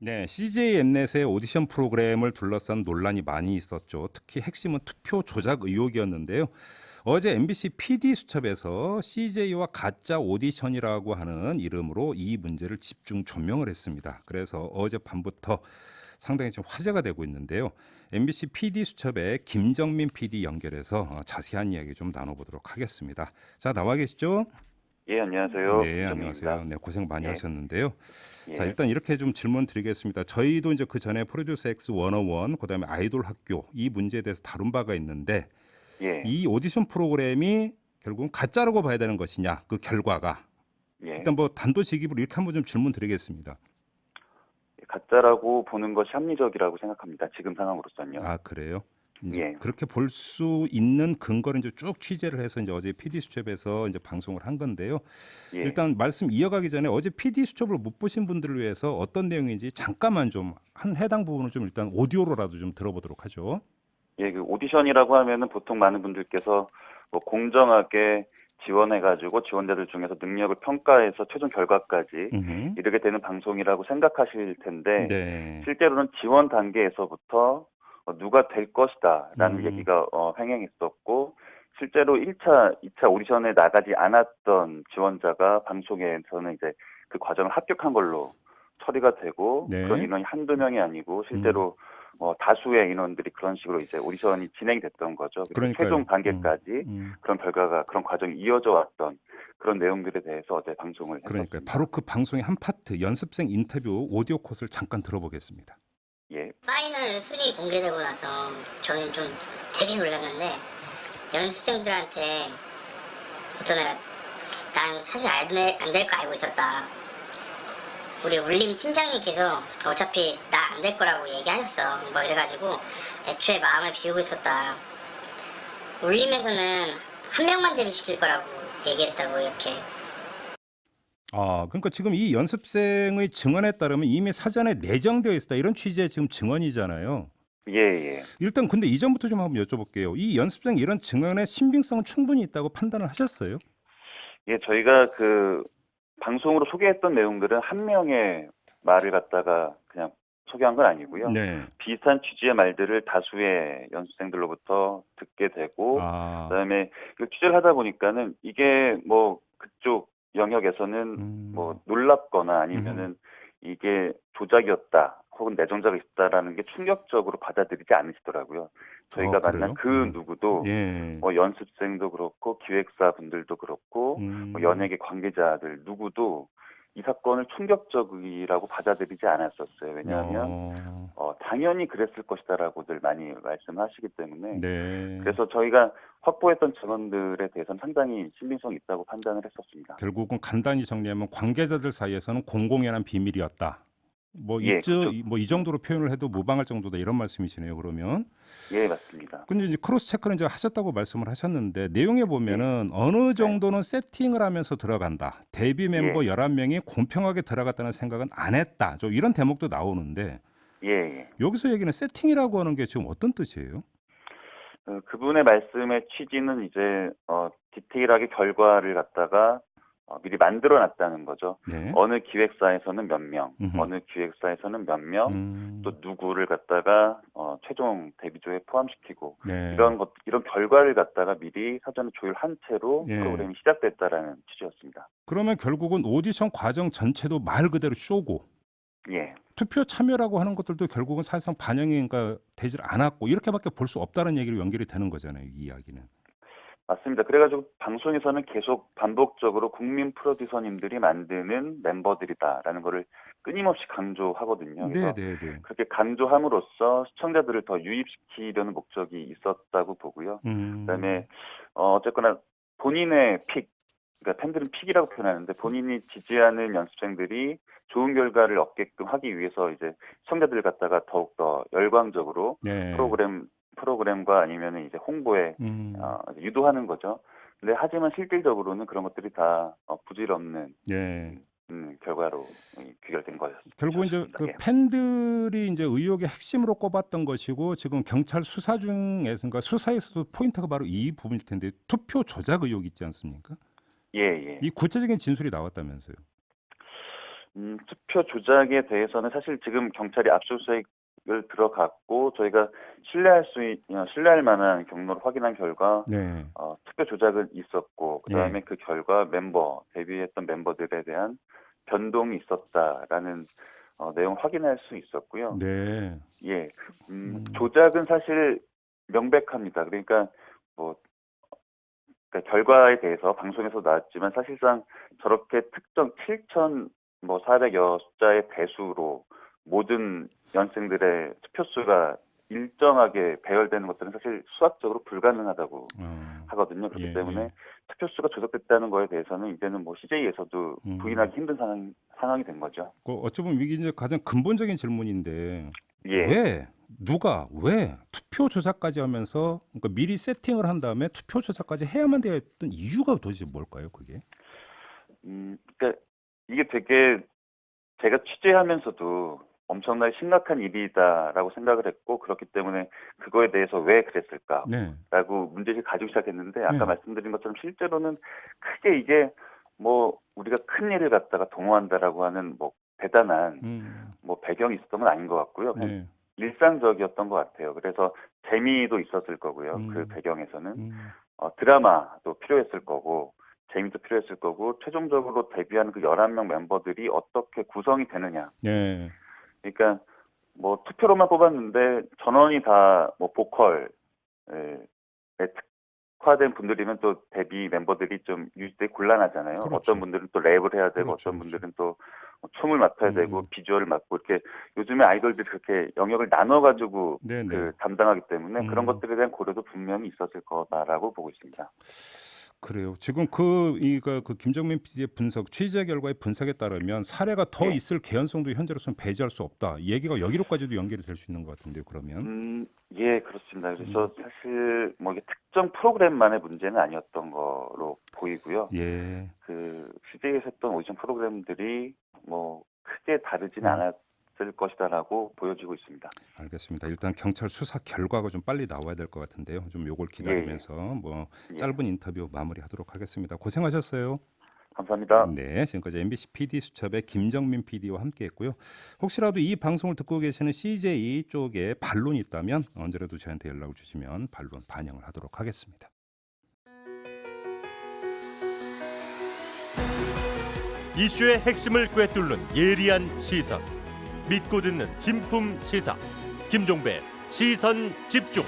네, CJ 엠넷의 오디션 프로그램을 둘러싼 논란이 많이 있었죠. 특히 핵심은 투표 조작 의혹이었는데요. 어제 MBC PD 수첩에서 CJ와 가짜 오디션이라고 하는 이름으로 이 문제를 집중 조명을 했습니다. 그래서 어젯밤부터 상당히 좀 화제가 되고 있는데요. MBC PD 수첩의 김정민 PD 연결해서 자세한 이야기 좀 나눠보도록 하겠습니다. 자, 나와 계시죠? 예, 안녕하세요. 네, 안녕하세요. 김정민입니다. 네, 고생 많이 예, 하셨는데요. 자, 예, 일단 이렇게 좀 질문 드리겠습니다. 저희도 이제 그 전에 프로듀스 X 101, 그다음에 아이돌 학교 이 문제에 대해서 다룬 바가 있는데 예, 이 오디션 프로그램이 결국은 가짜라고 봐야 되는 것이냐, 그 결과가. 예. 일단 뭐 단도직입으로 이렇게 한번 좀 질문 드리겠습니다. 가짜라고 보는 것이 합리적이라고 생각합니다. 지금 상황으로서는요. 아, 그래요? 이제 예, 그렇게 볼 수 있는 근거를 이제 쭉 취재를 해서 이제 어제 PD 수첩에서 이제 방송을 한 건데요. 예, 일단 말씀 이어가기 전에 어제 PD 수첩을 못 보신 분들을 위해서 어떤 내용인지 잠깐만 좀 한 해당 부분을 좀 일단 오디오로라도 좀 들어보도록 하죠. 예. 그 오디션이라고 하면은 보통 많은 분들께서 뭐 공정하게 지원해가지고 지원자들 중에서 능력을 평가해서 최종 결과까지 음. 이르게 되는 방송이라고 생각하실 텐데 네. 실제로는 지원 단계에서부터 누가 될 것이다라는 음. 얘기가 횡행했었고 실제로 1차, 2차 오디션에 나가지 않았던 지원자가 방송에서는 이제 그 과정을 합격한 걸로 처리가 되고 그런 네. 인원이 한두 명이 아니고 음. 실제로 다수의 인원들이 그런 식으로 이제 오디션이 진행이 됐던 거죠. 그리고 최종 그러니까요. 단계까지 음. 그런 결과가 그런 과정이 이어져 왔던 그런 내용들에 대해서 어제 방송을 그러니까요. 바로 했었습니다. 그 방송의 한 파트 연습생 인터뷰 오디오 컷을 잠깐 들어보겠습니다. 예, 파이널 순위 공개되고 나서 저는 좀 되게 놀랐는데 연습생들한테 어떤 애가 난 사실 안 될 거 알고 있었다. 우리 울림 팀장님께서 어차피 나 안 될 거라고 얘기하셨어. 뭐 이래가지고 애초에 마음을 비우고 있었다. 울림에서는 한 명만 데뷔시킬 거라고 얘기했다고 이렇게. 아, 그러니까 지금 이 연습생의 증언에 따르면 이미 사전에 내정되어 있다 이런 취지의 지금 증언이잖아요. 예, 예. 일단 근데 이전부터 좀 한번 여쭤볼게요. 이 연습생 이런 증언의 신빙성은 충분히 있다고 판단을 하셨어요? 예, 저희가 그 방송으로 소개했던 내용들은 한 명의 말을 갖다가 그냥 소개한 건 아니고요. 네. 비슷한 취지의 말들을 다수의 연습생들로부터 듣게 되고, 아. 그다음에 이거 취재를 하다 보니까는 이게 뭐 그쪽 영역에서는 뭐 음. 놀랍거나 음음. 아니면은 이게 조작이었다 혹은 내정자가 있다라는 게 충격적으로 받아들이지 않으시더라고요. 저희가 만난 그래요? 그 누구도 예. 뭐 연습생도 그렇고 기획사 분들도 그렇고 뭐 음. 연예계 관계자들 누구도 이 사건을 충격적이라고 받아들이지 않았었어요. 왜냐하면 어. 당연히 그랬을 것이다라고들 많이 말씀하시기 때문에 네. 그래서 저희가 확보했던 증언들에 대해서는 상당히 신빙성이 있다고 판단을 했었습니다. 결국은 간단히 정리하면 관계자들 사이에서는 공공연한 비밀이었다. 뭐 예, 그렇죠. 뭐 이 정도로 표현을 해도 무방할 정도다 이런 말씀이시네요. 그러면. 예, 맞습니다. 근데 이제 크로스 체크는 이제 하셨다고 말씀을 하셨는데 내용에 예, 보면은 어느 네, 정도는 세팅을 하면서 들어간다. 데뷔 멤버 예, 11명이 공평하게 들어갔다는 생각은 안 했다. 좀 이런 대목도 나오는데 예, 예. 여기서 얘기는 세팅이라고 하는 게 지금 어떤 뜻이에요? 그분의 말씀의 취지는 이제 디테일하게 결과를 갖다가 미리 만들어 놨다는 거죠. 네. 어느 기획사에서는 몇 명, 음흠. 어느 기획사에서는 몇 명, 또 음. 누구를 갖다가 최종 데뷔조에 포함시키고 네. 이런 결과를 갖다가 미리 사전에 조율한 채로 예. 프로그램이 시작됐다라는 취지였습니다. 그러면 결국은 오디션 과정 전체도 말 그대로 쇼고 예. 투표 참여라고 하는 것들도 결국은 사실상 반영이 그러니까 되질 않았고 이렇게밖에 볼 수 없다는 얘기로 연결이 되는 거잖아요. 이 이야기는. 맞습니다. 그래가지고 방송에서는 계속 반복적으로 국민 프로듀서님들이 만드는 멤버들이다라는 거를 끊임없이 강조하거든요. 그래서 네네네. 그렇게 강조함으로써 시청자들을 더 유입시키려는 목적이 있었다고 보고요. 음. 그다음에 어쨌거나 본인의 픽, 그러니까 팬들은 픽이라고 표현하는데 본인이 지지하는 연습생들이 좋은 결과를 얻게끔 하기 위해서 이제 시청자들을 갖다가 더욱더 열광적으로 네. 프로그램과 아니면은 이제 홍보에 음. 유도하는 거죠. 근데 하지만 실질적으로는 그런 것들이 다 부질없는 네. 결과로 귀결된 결국은 이제 것이었습니다. 그 예. 팬들이 인제 의혹의 핵심으로 꼽았던 것이고 지금 경찰 수사 중에서 그러니까 수사에서도 포인트가 바로 이 부분일 텐데 투표 조작 의혹이 있지 않습니까? 예예. 이 구체적인 진술이 나왔다면서요. 투표 조작에 대해서는 사실 지금 경찰이 압수수색을 들어갔고 저희가 신뢰할 만한 경로를 확인한 결과 네. 투표 조작은 있었고 그다음에 그 결과 데뷔했던 멤버들에 대한 변동이 있었다라는 내용을 확인할 수 있었고요. 네. 예, 조작은 사실 명백합니다. 그러니까 그러니까 결과에 대해서 방송에서 나왔지만 사실상 저렇게 특정 7,400여 숫자의 배수로 모든 연생들의 투표수가 일정하게 배열되는 것들은 사실 수학적으로 불가능하다고 하거든요. 그렇기 예, 때문에 예. 투표수가 조작됐다는 거에 대해서는 이제는 CJ에서도 부인하기 힘든 상황이 된 거죠. 어찌 보면 이게 이제 가장 근본적인 질문인데 예. 왜 투표 조작까지 하면서 그러니까 미리 세팅을 한 다음에 투표 조작까지 해야만 되었던 이유가 도대체 뭘까요, 그게? 그러니까 이게 되게 제가 취재하면서도 엄청나게 심각한 일이다라고 생각을 했고 그렇기 때문에 그거에 대해서 왜 그랬을까라고 네. 문제를 가지고 시작했는데 아까 네. 말씀드린 것처럼 실제로는 크게 이게 우리가 큰 일을 갖다가 동원한다라고 하는 대단한 배경이 있었던 건 아닌 것 같고요. 그냥 네. 일상적이었던 것 같아요. 그래서 재미도 있었을 거고요. 그 배경에서는 드라마도 필요했을 거고 재미도 필요했을 거고 최종적으로 데뷔한 그 11명 멤버들이 어떻게 구성이 되느냐. 네. 그러니까 투표로만 뽑았는데 전원이 다 보컬에 특화된 분들이면 또 데뷔 멤버들이 좀 유지되기 곤란하잖아요. 그렇죠. 어떤 분들은 또 랩을 해야 되고 그렇죠, 어떤 분들은 또 춤을 맡아야 되고 비주얼을 맡고 이렇게 요즘에 아이돌들이 그렇게 영역을 나눠가지고 네네. 담당하기 때문에 그런 것들에 대한 고려도 분명히 있었을 거다라고 보고 있습니다. 그래요. 지금 그 김정민 PD의 분석, 취재 결과의 분석에 따르면 사례가 더 예. 있을 개연성도 현재로서는 배제할 수 없다. 이 얘기가 여기로까지도 연결이 될 수 있는 것 같은데요. 그러면 예, 그렇습니다. 그래서 사실 이게 특정 프로그램만의 문제는 아니었던 거로 보이고요. 예. CJ에서 했던 오디션 프로그램들이 크게 다르지는 않았을 것이다라고 보여지고 있습니다. 알겠습니다. 일단 경찰 수사 결과가 좀 빨리 나와야 될 것 같은데요. 좀 요걸 기다리면서 짧은 인터뷰 마무리하도록 하겠습니다. 고생하셨어요. 감사합니다. 네, 지금까지 MBC PD 수첩의 김정민 PD와 함께했고요. 혹시라도 이 방송을 듣고 계시는 CJ 쪽에 반론이 있다면 언제라도 저한테 연락을 주시면 반론 반영을 하도록 하겠습니다. 이슈의 핵심을 꿰뚫는 예리한 시선, 믿고 듣는 진품 시사, 김종배 시선 집중.